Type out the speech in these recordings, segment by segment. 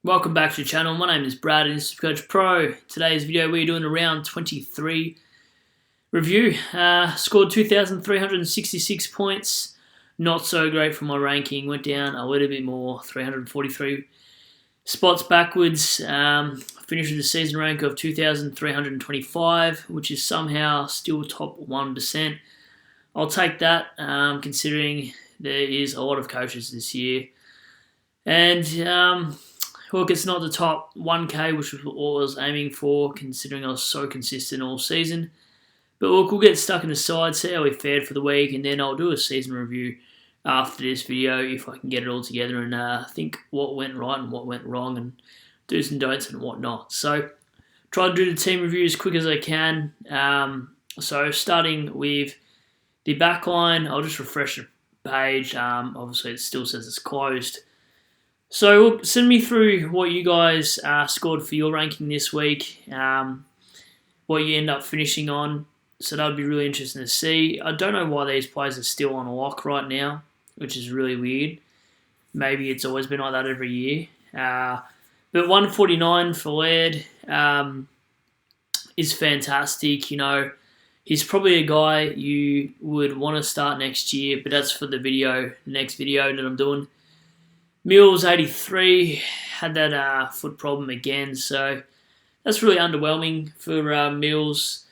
Welcome back to the channel. My name is Brad and this is Supercoach Pro. Today's video we're doing a round 23 review. Scored 2,366 points. Not so great for my ranking. Went down a little bit more, 343 spots backwards. Finished with a season rank of 2,325, which is somehow still top 1%. I'll take that, considering there is a lot of coaches this year. And look, it's not the top 1K, which was what I was aiming for, considering I was so consistent all season. But look, we'll get stuck in the side, see how we fared for the week, and then I'll do a season review after this video if I can get it all together and think what went right and what went wrong and do's and don'ts and whatnot. So try to do the team review as quick as I can. So starting with the back line, I'll just refresh the page. Obviously, it still says it's closed. So send me through what you guys scored for your ranking this week, what you end up finishing on. So that would be really interesting to see. I don't know why these players are still on lock right now, which is really weird. Maybe it's always been like that every year. But 149 for Laird is fantastic. You know, he's probably a guy you would want to start next year, but that's for the next video that I'm doing. Mills, 83, had that foot problem again, so that's really underwhelming for Mills.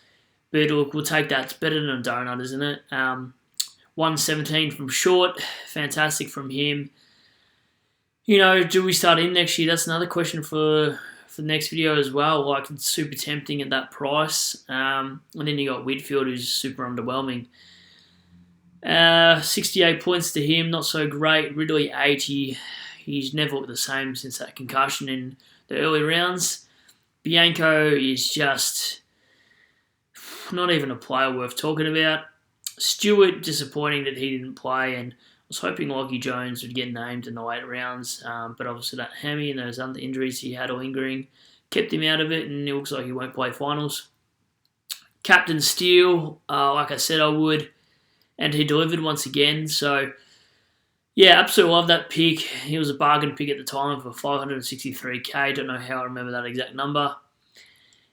But look, we'll take that. It's better than a donut, isn't it? 117 from Short, fantastic from him. You know, do we start him next year? That's another question for the next video as well. Like, it's super tempting at that price. And then you got Whitfield, who's super underwhelming. 68 points to him, not so great. Ridley, 80. He's never looked the same since that concussion in the early rounds. Bianco is just not even a player worth talking about. Stewart, disappointing that he didn't play, and I was hoping Lockie Jones would get named in the late rounds, but obviously that hammy and those other injuries he had lingering kept him out of it, and it looks like he won't play finals. Captain Steele, like I said I would, and he delivered once again, so yeah, absolutely love that pick. He was a bargain pick at the time for 563k. Don't know how I remember that exact number.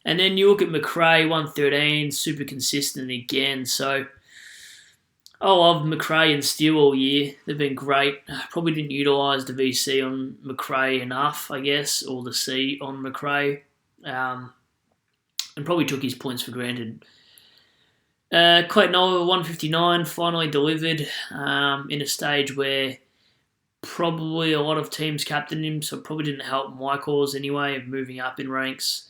And then you look at McRae, 113, super consistent again. So I love McRae and Steele all year. They've been great. Probably didn't utilise the VC on McRae enough, I guess, or the C on McRae. And probably took his points for granted. Clayton Oliver, 159, finally delivered in a stage where probably a lot of teams captained him, so it probably didn't help my cause anyway of moving up in ranks.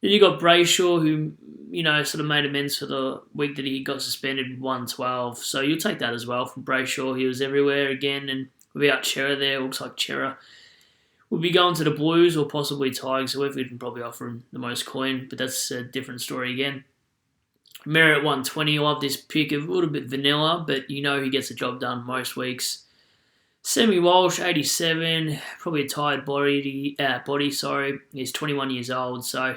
Then you got Brayshaw, who, you know, sort of made amends for the week that he got suspended with 112. So you'll take that as well from Brayshaw. He was everywhere again, and without Chera there, it looks like Chera will be going to the Blues or possibly Tigers, whoever can probably offer him the most coin, but that's a different story again. Merritt, 120. I love this pick. A little bit vanilla, but you know he gets the job done most weeks. Sammy Walsh, 87. Probably a tired body. He's 21 years old, so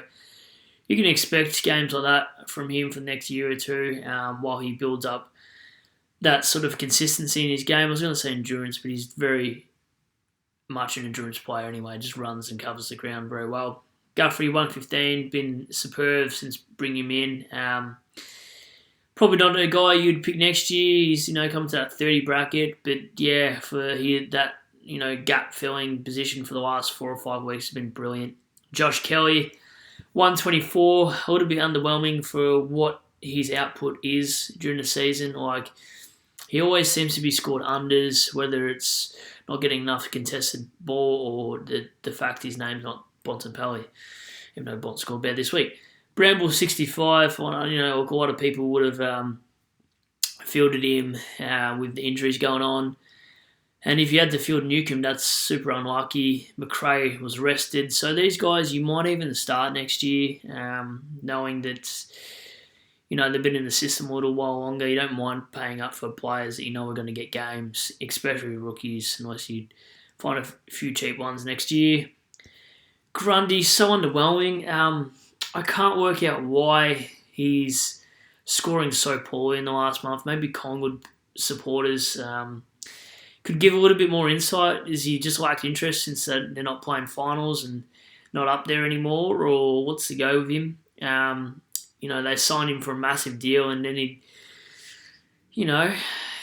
you can expect games like that from him for the next year or two while he builds up that sort of consistency in his game. I was going to say endurance, but he's very much an endurance player anyway. Just runs and covers the ground very well. Guthrie, 115. Been superb since bringing him in. Probably not a guy you'd pick next year. He's, you know, come to that 30 bracket. But yeah, for that, you know, gap filling position for the last 4 or 5 weeks has been brilliant. Josh Kelly, 124. A little bit underwhelming for what his output is during the season. Like, he always seems to be scored unders, whether it's not getting enough contested ball or the fact his name's not Bontempelli, even though Bont scored better this week. Bramble, 65. You know, a lot of people would have fielded him with the injuries going on. And if you had to field Newcomb, that's super unlucky. McRae was rested. So these guys, you might even start next year, knowing that, you know, they've been in the system a little while longer. You don't mind paying up for players that you know are going to get games, especially rookies, unless you find a few cheap ones next year. Grundy, so underwhelming. I can't work out why he's scoring so poorly in the last month. Maybe Collingwood supporters could give a little bit more insight. Is he just lacked interest since they're not playing finals and not up there anymore, or what's the go with him? They signed him for a massive deal, and then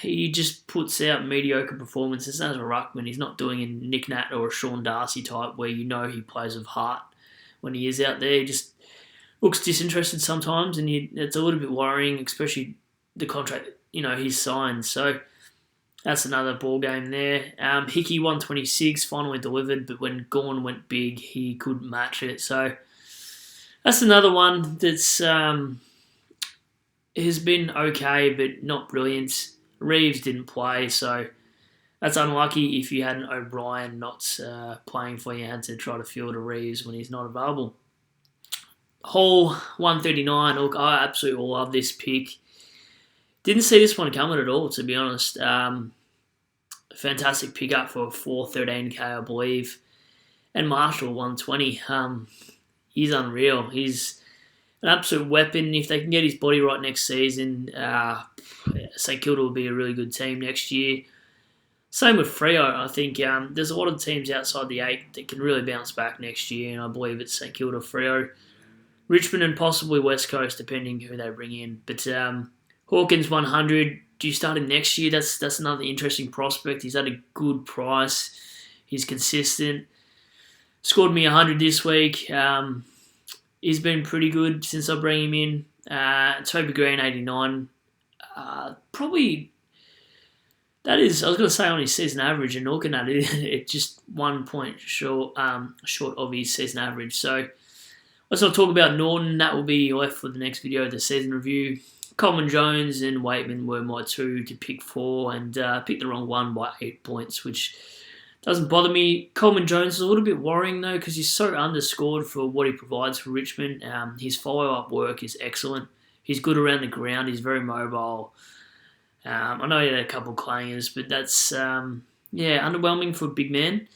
he just puts out mediocre performances as a ruckman. He's not doing a Nick Nat or a Sean Darcy type where he plays with heart when he is out there. He just looks disinterested sometimes, and it's a little bit worrying, especially the contract he's signed. So that's another ball game there. Hickey 126 finally delivered, but when Gawn went big, he couldn't match it. So that's another one that's has been okay, but not brilliant. Reeves didn't play, so that's unlucky if you had an O'Brien not playing for you and had to try to field a Reeves when he's not available. Hall 139. Look, I absolutely love this pick. Didn't see this one coming at all, to be honest. Fantastic pickup for 413k, I believe. And Marshall 120. He's unreal. He's an absolute weapon. If they can get his body right next season, St Kilda will be a really good team next year. Same with Freo. I think there's a lot of teams outside the 8 that can really bounce back next year, and I believe it's St Kilda, Freo, Richmond, and possibly West Coast, depending who they bring in. But Hawkins 100. Do you start him next year? That's another interesting prospect. He's at a good price. He's consistent. Scored me 100 this week. He's been pretty good since I bring him in. Toby Green 89. Probably that is. I was going to say on his season average, and looking at it, it's just 1 point short of his season average. So let's not talk about Norton. That will be left for the next video, the season review. Coleman Jones and Waitman were my 2 to pick for, and picked the wrong one by 8 points, which doesn't bother me. Coleman Jones is a little bit worrying though, because he's so underscored for what he provides for Richmond. His follow-up work is excellent. He's good around the ground. He's very mobile. I know he had a couple of clangers, but that's underwhelming for a big man.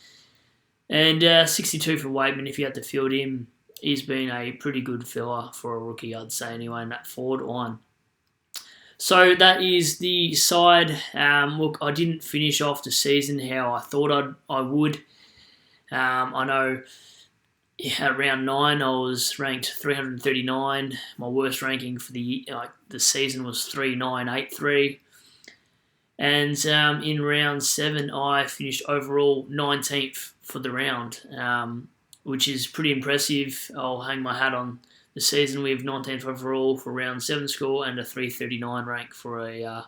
And 62 for Waitman. If you had to field him, he's been a pretty good filler for a rookie, I'd say anyway, in that forward line. So that is the side. Look, I didn't finish off the season how I thought I would. I know at round 9 I was ranked 339. My worst ranking for the season was 3983. And in round 7 I finished overall 19th for the round, which is pretty impressive. I'll hang my hat on the season with 19th overall for round 7 score and a 339 rank for a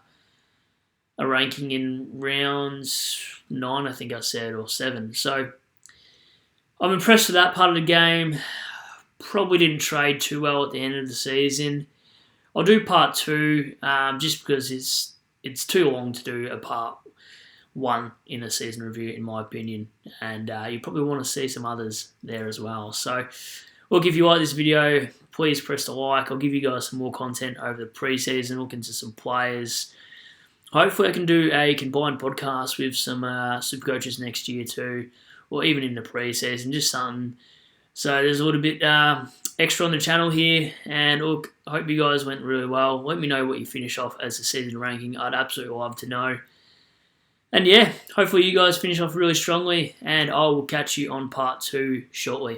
ranking in rounds 9, I think I said, or 7. So I'm impressed with that part of the game. Probably didn't trade too well at the end of the season. I'll do part 2 just because it's too long to do a part 1 in a season review, in my opinion. And you probably want to see some others there as well. So look, if you like this video, please press the like. I'll give you guys some more content over the pre-season, look into some players. Hopefully I can do a combined podcast with some super coaches next year too, or even in the pre-season, just something. So there's a little bit extra on the channel here. And look, I hope you guys went really well. Let me know what you finish off as the season ranking. I'd absolutely love to know. And yeah, hopefully you guys finish off really strongly, and I will catch you on part 2 shortly.